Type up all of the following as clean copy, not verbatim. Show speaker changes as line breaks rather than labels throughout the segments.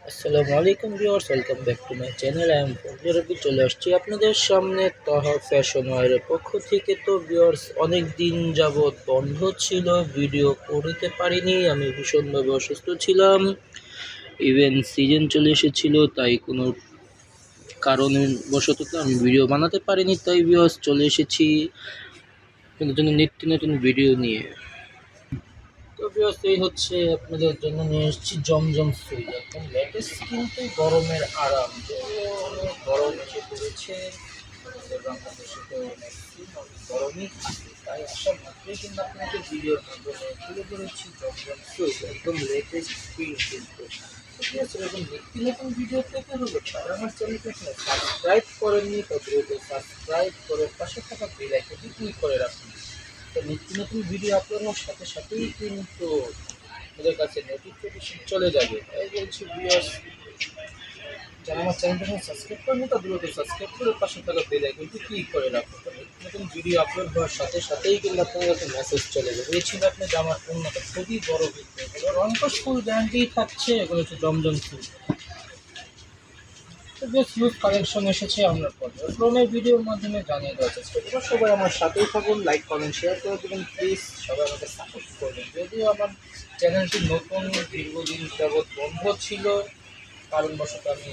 আসসালামু আলাইকুম viewers, welcome back to my channel. I am Robi, চলে আসছি আপনাদের সামনে তাহা ফ্যাশন ওয়্যারের পক্ষ থেকে। তো ভিউয়ার্স, অনেক দিন যাবৎ বন্ধ ছিল, ভিডিও করতে পারিনি। আমি ভীষণভাবে অসুস্থ ছিলাম, ইভেন সিজন চলে এসেছিল, তাই কোনো কারণে বশত আমি ভিডিও বানাতে পারিনি। তাই ভিউয়ার্স, চলে এসেছি আপনাদের জন্য নিত্য নতুন ভিডিও নিয়ে। তো ভিউয়ার্স, এই হচ্ছে আপনাদের জন্য নিয়ে এসেছি জমজম সুইচ, একদম লেটেস্ট কিন্তু গরমের আরাম। তো অনেক গরম এসে পড়েছে আমাদের বাংলাদেশে, তো ম্যাক্সিমাম গরমই থাকে, তাই আসা মাত্রই কিন্তু আপনাকে ভিডিওর মাধ্যমে তুলে ধরেছি জমজম সুইচ, একদম লেটেস্ট স্ক্রিন কিন্তু। তো ভিউয়ার্স, এরকম নিত্য নতুন ভিডিও পেতে হলে তারা আমার চ্যানেলকে সাবস্ক্রাইব করেননি, তো দ্রুত সাবস্ক্রাইব করে পাশে থাকা বেল আইকনটি ক্লিক করে রাখুন। তো নিত্য নতুন ভিডিও আপলোড হওয়ার সাথে সাথেই কিন্তু আমাদের কাছে নোটিফিকেশন চলে যাবে। তাই বলছি ভিউয়ার্স, যারা আমার চ্যানেলটাকে সাবস্ক্রাইব করেনি তা দ্রুত সাবস্ক্রাইব করে পাশে থাকা বেল আইকনটি ক্লিক করে রাখুন। তো নিত্য নতুন ভিডিও আপলোড হওয়ার সাথে সাথেই কিন্তু আপনার কাছে মেসেজ চলে যাবে। এই ছিল আপনার জামার পণ্যটা, খুবই বড় কিন্তু এগুলো রংকশ ফুল গ্যারান্টি থাকছে। এগুলো হচ্ছে জমজম ফুল। তো বেশ হিউজ কালেকশন এসেছে, আমরা পর্যায়ক্রমে ভিডিওর মাধ্যমে জানিয়ে দেওয়ার চেষ্টা করবো। সবাই আমার সাথেই থাকুন, লাইক কমেন্ট শেয়ার করে দেবেন প্লিজ। সবাই আমাকে সাপোর্ট করবেন। যদিও আমার চ্যানেলটি নতুন, দীর্ঘদিন যাবৎ বন্ধ ছিল, কারণবশত আমি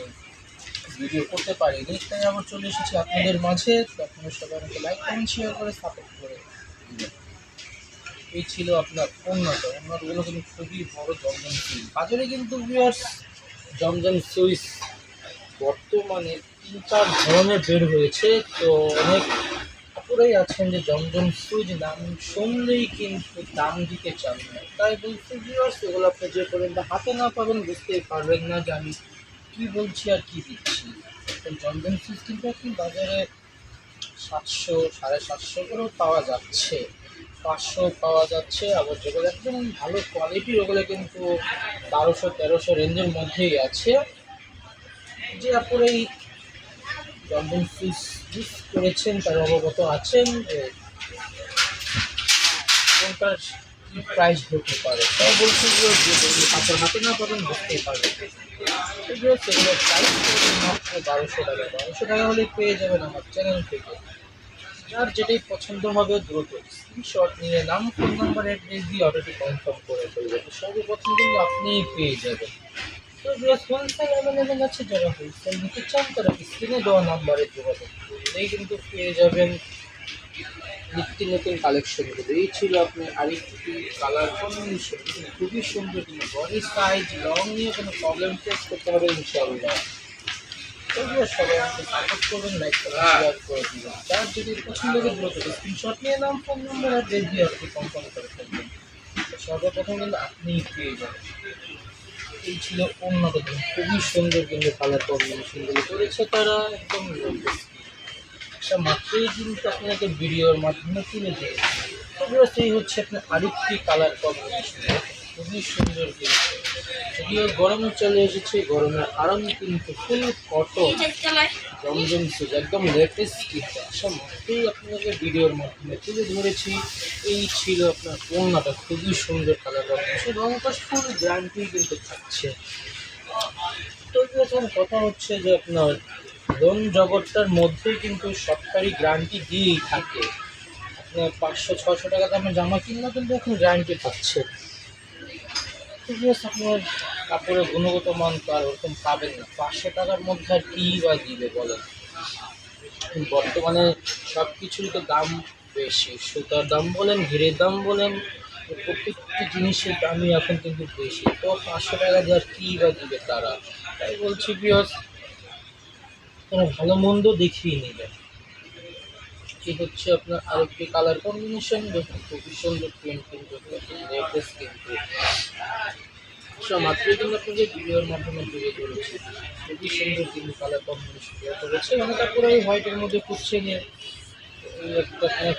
ভিডিও করতে পারিনি, তাই আবার চলে এসেছি আপনাদের মাঝে। তো আপনারা সবাই আমাকে লাইক কমেন্ট শেয়ার করে সাপোর্ট করে দিবেন। এই ছিল আপনার অন্যগুলো কিন্তু খুবই বড় জমজম সুইচ। বাজারে কিন্তু ভিউয়ার্স জমজম সুইচ বর্তমানে ৩-৪ ধরনের বের হয়েছে। তো অনেক আপুরাই আছেন যে জমজম সুইচ নাম শুনলেই কিন্তু দাম দিতে চান না। তাই বলছি ভিউয়ার্স, এগুলো আপনি যে পর্যন্ত হাতে না পাবেন বুঝতেই পারবেন না যে আমি কী বলছি আর কী দিচ্ছি। তো জমজম সুইচ কিন্তু এখন বাজারে ৭০০, ৭৫০ করেও পাওয়া যাচ্ছে, ৫০০ পাওয়া যাচ্ছে। আবার যেগুলো একদম ভালো কোয়ালিটির ওগুলো কিন্তু ১২০০, ১৩০০ রেঞ্জের মধ্যেই আছে। যে আপনারা এই জমজম সুইচ ইউজ করেছেন তারা অবগত আছেন যে কোনটার কী প্রাইস হতে পারে। তাই বলছি যে আপনার হাতে না পাবেন বুঝতেই পারবেন। সেগুলো সেগুলোর প্রাইস পড়বে মাত্র ১২০০ টাকা। ১২০০ টাকা হলে পেয়ে যাবেন আমার চ্যানেল থেকে। যার যেটাই পছন্দ হবে দ্রুত স্ক্রিনশট নিয়ে নাম, ফোন নাম্বার, অ্যাড্রেস দিয়ে অর্ডারটি কনফার্ম করে ফেলবেন। সর্বপ্রথম কিন্তু আপনিই পেয়ে যাবেন। তো বেশ হোলসেল অ্যাভেলেবেল আছে, যারা হোলসেল নিতে চান তারা স্ক্রিনে দেওয়া নাম্বারে যোগাযোগ করলেই কিন্তু পেয়ে যাবেন নিত্য নতুন কালেকশনগুলো। এই ছিল আপনার আরেকটি কালার কম্বিনেশন, খুবই সুন্দর। কিন্তু বডি সাইজ লং নিয়ে কোনো প্রবলেম ফেস করতে হবে ইনশাআল্লাহ। তবুও সবাই আমাকে সাপোর্ট করবেন, লাইক করবেন, শেয়ার করে দিবেন। যার যদি পছন্দ হবে দ্রুত স্ক্রিনশট নিয়ে নাম, ফোন নম্বর আর ডেট দিয়ে আপনি কনফার্ম করে ফেলবেন। তো সর্বপ্রথম কিন্তু আপনিই পেয়ে যাবেন। এই ছিল অন্যতম খুবই সুন্দর কিন্তু কালার কম্বিনেশনগুলো করেছে তারা, একদম একটা মাত্রই কিন্তু আপনাকে ভিডিওর মাধ্যমে তুলে দিয়েছে। তবে সেই হচ্ছে আপনার আরেকটি কালার কম্বিনেশন, খুবই সুন্দর কিন্তু। যদিও গরম চলে এসেছে, গরমের আরাম কিন্তু ফুল কটন জমজম সুইচ, একদম লেটেস্ট কিন্তু আসা মাত্রই আপনাকে ভিডিওর মাধ্যমে তুলে ধরেছি। এই ছিল আপনার ওড়নাটা, খুবই সুন্দর কালার কম্বিনেশন, রংকশ ফুল গ্যারান্টি কিন্তু থাকছে। তো এখন কথা হচ্ছে যে আপনার লোন জগৎটার মধ্যে কিন্তু সরকারি গ্যারান্টি দিয়েই থাকে। আপনার ৫০০, ৬০০ টাকা দামের জামা কিনলে কিন্তু এখন গ্যারান্টি পাচ্ছে। ঠিক আছে, আপনার কাপড়ের গুণগত মান তো আর ওরকম পাবেন না। ৫০০ টাকার মধ্যে আর কী বা দিবে বলেন। বর্তমানে সব কিছুরই তো দাম বেশি, সুতার দাম বলেন, ঘিরের দাম বলেন, প্রত্যেকটি জিনিসের দামই এখন কিন্তু বেশি। তো ৫০০ টাকা দিয়ে আর কী বা দিবে তারা। তাই বলছি বিয়স, কোনো ভালো মন্দ দেখিয়ে নেবেন। কি হচ্ছে আপনার আরেকটি কালার কম্বিনেশন, দেখুন খুবই সুন্দর প্রিন্ট কিন্তু, লেটেস্ট কিন্তু মাত্রই কিন্তু আপনাকে ভিডিওর মাধ্যমে তুলে ধরেছি। খুবই সুন্দর কিন্তু কালার কম্বিনেশন করেছে, মানে তারপরে ওই হোয়াইটের মধ্যে খুঁজছে নিয়ে একটা আপনার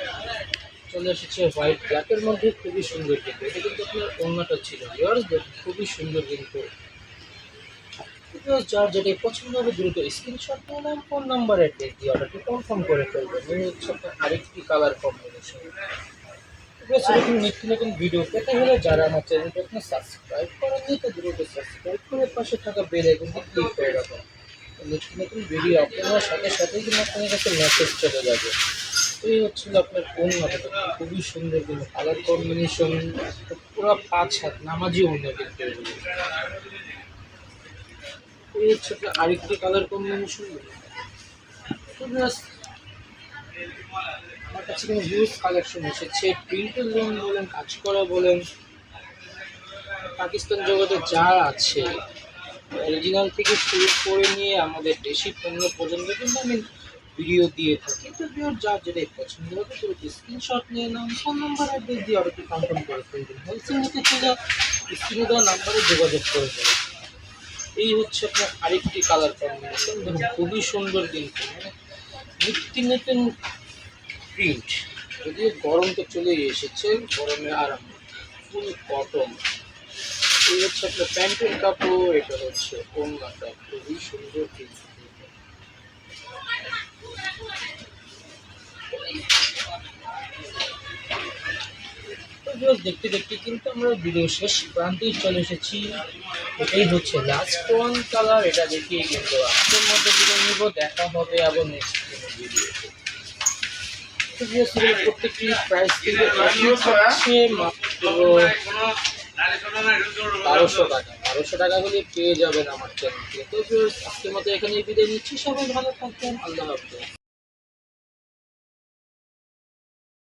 চলে এসেছে হোয়াইট ব্ল্যাকের মধ্যে, খুবই সুন্দর কিন্তু। এটা কিন্তু আপনার অন্যটা ছিল ভিউয়ার্স, দেখুন খুবই সুন্দর কিন্তু। যার যেটাই পছন্দ হবে দ্রুত স্ক্রিনশট নিয়ে নাম, ফোন নাম্বার, অ্যাড্রেস দিয়ে অর্ডারটি কনফার্ম করে ফেলবেন। এই হচ্ছে আপনার আরেকটি কালার কম্বিনেশন। বেশ এরকম নিত্য নতুন ভিডিও পেতে হলে যারা আমার চ্যানেলটা এখনো সাবস্ক্রাইব করেননি তো দ্রুত সাবস্ক্রাইব করে পাশে থাকা বেল আইকনটি ক্লিক করে রাখুন। নিত্য নতুন ভিডিও আপলোড হওয়ার সাথে সাথেই কিন্তু আপনার কাছে মেসেজ চলে যাবে। এই হচ্ছিল আপনার ওড়নাটা, খুবই সুন্দর কিন্তু কালার কম্বিনেশন পুরো 5 হাত নামাজি ওড়না কিন্তু এগুলো। এই হচ্ছে আপনার আরেকটি কালার কম্বিনেশন। তো জাস্ট আমার কাছে কিন্তু হিউজ কালেকশন এসেছে, প্রিন্টের লোন বলেন, কাজ করা বলেন, পাকিস্তান জগতে যা আছে অরিজিনাল থেকে শুরু করে নিয়ে আমাদের দেশি পণ্য পর্যন্ত কিন্তু আমি ভিডিও দিয়ে থাকি। তো ভিডিওর যা যেটাই পছন্দ হবে তো স্ক্রিনশট নিয়ে নাম, ফোন নাম্বার অ্যাড্রেস দিয়ে অর্ডারটি কনফার্ম করে ফেলবেন। হোলসেল নিতে চাইলে স্ক্রিনে দেওয়া নাম্বারে যোগাযোগ করে দেবেন। এই হচ্ছে আপনার আরেকটি কালার কম্বিনেশন, দেখুন খুবই সুন্দর কিন্তু, মানে নিত্য নতুন প্রিন্ট। যদিও গরম তো চলেই এসেছে, গরমে আরাম, ফুল কটন। এই হচ্ছে আপনার প্যান্টের কাপড়, এটা হচ্ছে ওড়নাটা, খুবই সুন্দর কিন্তু। তো just দেখতে দেখতে কিন্তু আমরা ভিডিও শেষ প্রান্তেই চলে এসেছি। এটাই হচ্ছে লাস্ট ওয়ান কালার, এটা দেখিয়ে কিন্তু আজকের মধ্যে ভিডিও নিব, দেখা হবে আবার নেক্সট কোনো ভিডিওতে। তো just এগুলো প্রত্যেকটি প্রাইস কিন্তু হচ্ছে মাত্র 1200 টাকা। 1200 টাকা হলে পেয়ে যাবেন আমার চ্যানেল থেকে। তো just আজকের মতো এখানেই বিদায় নিচ্ছি, সবাই ভালো থাকবেন, আল্লাহ হাফেজ।